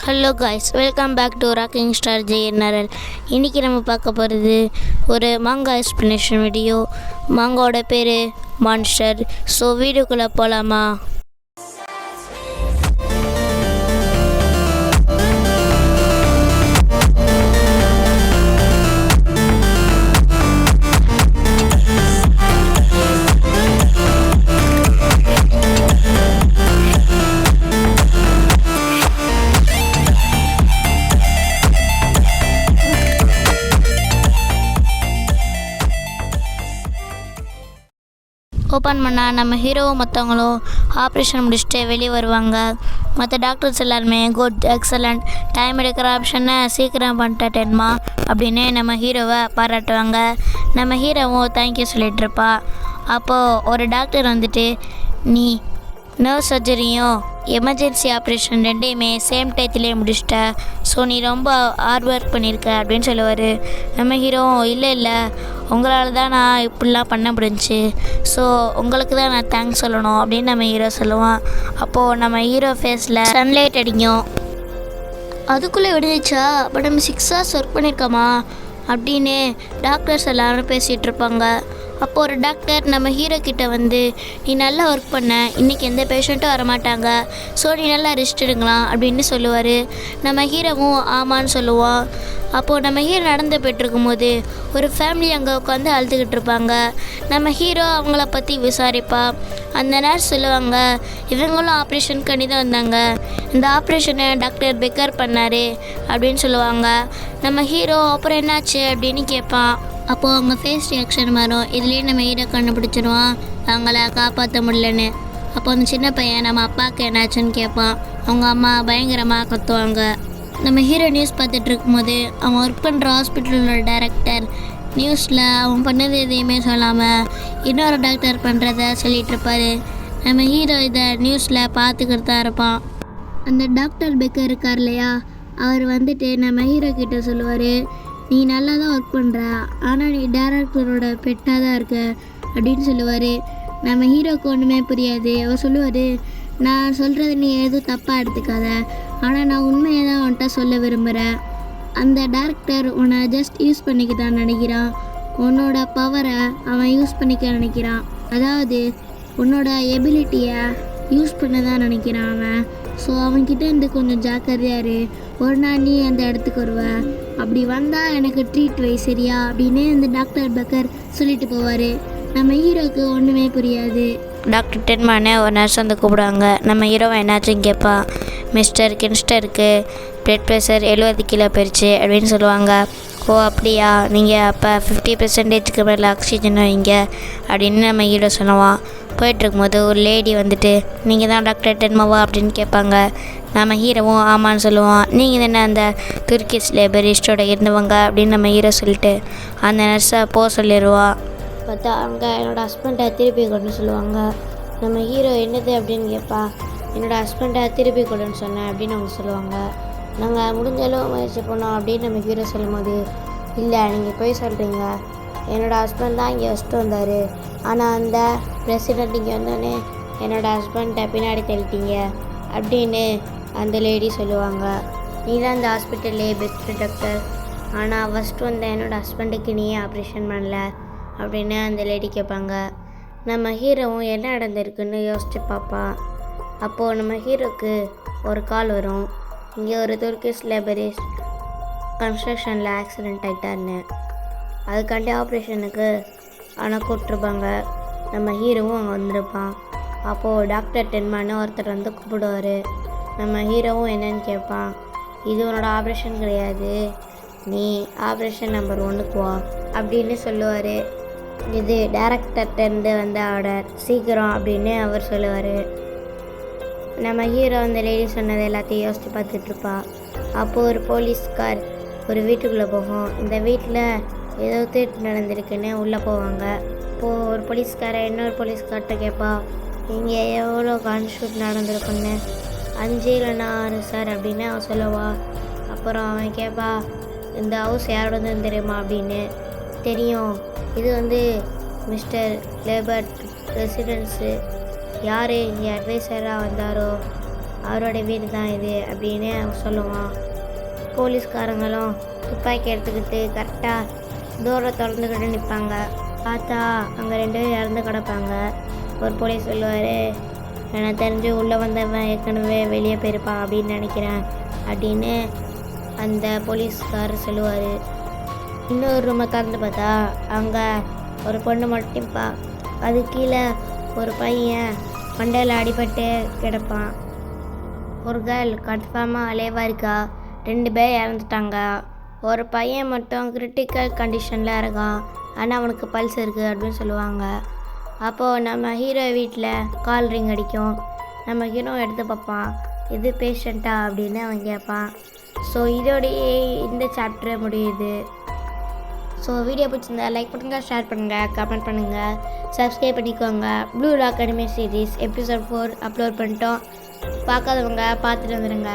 Hello guys, welcome back to rocking star ஜெயநரல். இன்றைக்கி நம்ம பார்க்க போகிறது ஒரு மாங்கா எக்ஸ்ப்ளனேஷன் வீடியோ. மாங்காவோட பேர் மான்ஸ்டர். ஸோ வீடியோக்குள்ளே போகலாமா? ஓப்பன் பண்ணால் நம்ம ஹீரோவும் மற்றவங்களும் ஆப்ரேஷன் முடிச்சுட்டு வெளியே வருவாங்க. மற்ற டாக்டர்ஸ் எல்லாருமே குட், எக்ஸலண்ட், டைம் எடுக்கிற ஆப்ஷனை சீக்கிரம் பண்ணிட்டேன்மா அப்படின்னு நம்ம ஹீரோவை பாராட்டுவாங்க. நம்ம ஹீரோவும் தேங்க்யூ சொல்லிகிட்ருப்பா. அப்போது ஒரு டாக்டர் வந்துட்டு, நீ நர்வ் சர்ஜரியும் எமர்ஜென்சி ஆப்ரேஷன் ரெண்டையுமே சேம் டயத்துலேயே முடிச்சிட்ட. ஸோ நீ ரொம்ப ஹார்ட் ஒர்க் பண்ணியிருக்க அப்படின்னு சொல்லுவார். நம்ம ஹீரோ, இல்லை உங்களால் தான் நான் இப்படிலாம் பண்ண முடிஞ்சிச்சு. ஸோ உங்களுக்கு தான் நான் தேங்க்ஸ் சொல்லணும் அப்படின்னு நம்ம ஹீரோ சொல்லுவான். அப்போது நம்ம ஹீரோ ஃபேஸில் சன்லைட் அடிக்கும். அதுக்குள்ளே விடுந்துச்சா? அப்போ நம்ம 6 hours ஒர்க் பண்ணியிருக்கோமா அப்படின்னு டாக்டர்ஸ் எல்லோரும் பேசிகிட்டு இருப்பாங்க. அப்போது ஒரு டாக்டர் நம்ம ஹீரோ கிட்டே வந்து, நீ நல்லா ஒர்க் பண்ண, இன்றைக்கி எந்த பேஷண்ட்டும் வரமாட்டாங்க, ஸோ நீ நல்லா ரெஸ்ட் எடுக்கலாம் அப்படின்னு சொல்லுவார். நம்ம ஹீரோவும் ஆமான்னு சொல்லுவான். அப்போது நம்ம ஹீரோ நடந்து போய்ட்டுருக்கும் போது ஒரு ஃபேமிலி அங்கே உட்காந்து அழுதுகிட்டு இருப்பாங்க. நம்ம ஹீரோ அவங்கள பற்றி விசாரிப்பா. அந்த நர்ஸ் சொல்லுவாங்க, இவங்களும் ஆப்ரேஷன் பண்ணி தான் வந்தாங்க, இந்த ஆப்ரேஷனை டாக்டர் பெக்கர் பண்ணார் அப்படின்னு சொல்லுவாங்க. நம்ம ஹீரோ அப்புறம் என்னாச்சு அப்படின்னு கேட்பான். அப்போது அவங்க ஃபேஸ் ரியாக்ஷன் வரும். இதுலேயே நம்ம ஹீரோ கண்டுபிடிச்சிடுவான் அவங்கள காப்பாற்ற முடியலன்னு. அப்போ அந்த சின்ன பையன் நம்ம அப்பாவுக்கு என்னாச்சுன்னு கேட்பான். அவங்க அம்மா பயங்கரமாக கத்துவாங்க. நம்ம ஹீரோ நியூஸ் பார்த்துட்டு இருக்கும்போது அவன் ஒர்க் பண்ணுற ஹாஸ்பிட்டலோட டைரக்டர் நியூஸில் அவன் பண்ணது எதையுமே சொல்லாமல் இன்னொரு டாக்டர் பண்ணுறத சொல்லிகிட்டு இருப்பார். நம்ம ஹீரோ இதை நியூஸில் பார்த்துக்கிட்டு தான் இருப்பான். அந்த டாக்டர் பெக்கர் இருக்கார் இல்லையா, அவர் வந்துட்டு நம்ம ஹீரோ கிட்டே சொல்லுவார், நீ நல்லா தான் ஒர்க் பண்ணுற, ஆனால் நீ டேரக்டரோட பெட்டாக தான் இருக்க அப்படின்னு சொல்லுவார். நம்ம ஹீரோக்கு ஒன்றுமே புரியாது. அவர் சொல்லுவார், நான் சொல்கிறது நீ எதுவும் தப்பாக எடுத்துக்காத, ஆனால் நான் உண்மையை தான் அவன்கிட்ட சொல்ல விரும்புகிறேன். அந்த டேரக்டர் உன்னை ஜஸ்ட் யூஸ் பண்ணிக்க தான் நினைக்கிறான். உன்னோட பவரை அவன் யூஸ் பண்ணிக்க நினைக்கிறான். அதாவது உன்னோட எபிலிட்டியை யூஸ் பண்ண தான் நினைக்கிறான் அவன். ஸோ அவன்கிட்ட இருந்து கொஞ்சம் ஜாக்கிரதையாரு. ஒரு நாள் நீ அந்த இடத்துக்கு வருவ, அப்படி வந்தால் எனக்கு ட்ரீட் வை, சரியா அப்படின்னு அந்த டாக்டர் பெக்கர் சொல்லிட்டு போவார். நம்ம ஹீரோக்கு ஒன்றுமே புரியாது. டாக்டர் டென்மானே ஒரு நர்ஸ் வந்து கூப்பிடுவாங்க. நம்ம ஹீரோவை என்னாச்சுன்னு கேட்பா. மிஸ்டர் கின்ஸ்டருக்கு பிளட் ப்ரெஷர் 70 கிலோ போயிடுச்சு அப்படின்னு சொல்லுவாங்க. ஓ அப்படியா, நீங்கள் அப்போ 50% மேலே ஆக்சிஜன் வைங்க அப்படின்னு நம்ம ஹீரோ சொல்லுவான். போயிட்டுருக்கும்போது ஒரு லேடி வந்துட்டு, நீங்கள் தான் டாக்டர் டென்மாவா அப்படின்னு கேட்பாங்க. நம்ம ஹீரோவும் ஆமான்னு சொல்லுவான். நீங்கள் தானே அந்த துர்க்கிஷ் லேபரிஸ்டோட இருந்தவங்க அப்படின்னு நம்ம ஹீரோ சொல்லிட்டு அந்த நர்ஸை போக சொல்லிடுவான். பார்த்தா அவங்க என்னோடய ஹஸ்பண்டை திருப்பி கொண்டு சொல்லுவாங்க. நம்ம ஹீரோ என்னது அப்படின்னு கேட்பா. என்னோடய ஹஸ்பண்டை திருப்பி கொடுன்னு சொன்னேன் அப்படின்னு அவங்க சொல்லுவாங்க. நாங்கள் முடிஞ்சளவு முயற்சி பண்ணோம் அப்படின்னு நம்ம ஹீரோ சொல்லும்போது, இல்லை நீங்கள் போய் சொல்கிறீங்க, என்னோடய ஹஸ்பண்ட் தான் இங்கே ஃபஸ்ட்டு வந்தார், ஆனால் அந்த பிரசிடெண்ட் இங்கே வந்தோடனே என்னோடய ஹஸ்பண்டை பின்னாடி தள்ளிட்டீங்க அப்படின்னு அந்த லேடி சொல்லுவாங்க. நீ தான் இந்த ஹாஸ்பிட்டல்லே பெஸ்ட்டு டாக்டர், ஆனால் ஃபஸ்ட்டு வந்த என்னோடய ஹஸ்பண்டுக்கு நீயே ஆப்ரேஷன் பண்ணல அப்படின்னு அந்த லேடி கேட்பாங்க. நம்ம ஹீரோவும் என்ன நடந்திருக்குன்னு யோசிச்சு பார்ப்பான். அப்போது நம்ம ஹீரோக்கு ஒரு கால் வரும். இங்கே ஒரு துர்க்கிஷ் லேபரிஸ்ட் கன்ஸ்ட்ரக்ஷனில் ஆக்சிடெண்ட் ஆகிட்டாருன்னு, அதுக்காண்டி ஆப்ரேஷனுக்கு ஆனால் கூப்பிட்ருப்பாங்க. நம்ம ஹீரோவும் அங்கே வந்திருப்பான். அப்போது டாக்டர் டென்மான்னு ஒருத்தர் வந்து கூப்பிடுவார். நம்ம ஹீரோவும் என்னன்னு கேட்பான். இது உன்னோட ஆப்ரேஷன் கிடையாது, நீ ஆப்ரேஷன் நம்பர் 1க்கு வா அப்படின்னு சொல்லுவார். இது டேரக்டர்கிட்டேருந்து வந்த ஆர்டர், சீக்கிரம் அப்படின்னு அவர் சொல்லுவார். நம்ம ஹீரோ அந்த லேடி சொன்னது எல்லாத்தையும் யோசித்து பார்த்துட்ருப்பா. அப்போது ஒரு போலீஸ் கார் ஒரு வீட்டுக்குள்ளே போகும். இந்த வீட்டில் ஏதோ திருட்டு நடந்திருக்குன்னு உள்ளே போவாங்க. இப்போது ஒரு போலீஸ்காரை இன்னொரு போலீஸ்கார்ட்ட கேட்பா, இங்கே எவ்வளோ கன் ஷூட் நடந்திருக்குன்னு. 5 இல்லைன்னா 6 சார் அப்படின்னு அவன் சொல்லுவா. அப்புறம் அவன் கேட்பா, இந்த ஹவுஸ் யாரோடதுன்னு தெரியுமா அப்படின்னு. தெரியும், இது வந்து மிஸ்டர் லேபர்ட் ரெசிடென்ஸு, யார் இங்கே அட்வைசராக வந்தாரோ அவரோட வீடு தான் இது அப்படின்னு அவன் சொல்லுவான். போலீஸ்காரங்களும் துப்பாக்கி எடுத்துக்கிட்டு கரெக்டாக டோரை திறந்துக்கிட்டு நிற்பாங்க. பார்த்தா அங்கே 2 பேரும் இறந்து கிடப்பாங்க. ஒரு போலீஸ் சொல்லுவார், எனக்கு தெரிஞ்சு உள்ளே வந்தவன் ஏற்கனவே வெளியே போயிருப்பான் அப்படின்னு நினைக்கிறேன் அப்படின்னு அந்த போலீஸ்காரர் சொல்லுவார். இன்னொரு ரூமை திறந்து பார்த்தா அங்கே ஒரு பொண்ணு மட்டும்ப்பா. அது கீழே ஒரு பையன் மண்டையில் அடிபட்டு கிடப்பான். ஒரு கேர்ள் கன்ஃபார்மாக அலைவாக இருக்கா. 2 பேர் இறந்துட்டாங்க. ஒரு பையன் மட்டும் கிரிட்டிக்கல் கண்டிஷனில் இருக்கான், ஆனால் அவனுக்கு பல்ஸ் இருக்குது அப்படின்னு சொல்லுவாங்க. அப்போது நம்ம ஹீரோ வீட்டில் கால் ரிங் அடிக்கும். நம்ம ஹீரோ எடுத்து பார்ப்பான், இது பேஷண்ட்டா அப்படின்னு அவன் கேட்பான். ஸோ இதோடையே இந்த சாப்டர் முடியுது. ஸோ வீடியோ பிடிச்சிருந்தா லைக் பண்ணுங்கள், ஷேர் பண்ணுங்கள், கமெண்ட் பண்ணுங்கள், சப்ஸ்கிரைப் பண்ணிக்கோங்க. Blue Lock anime series episode 4 upload பண்ணிட்டோம். பார்க்காதவங்க பார்த்துட்டு வந்துடுங்க.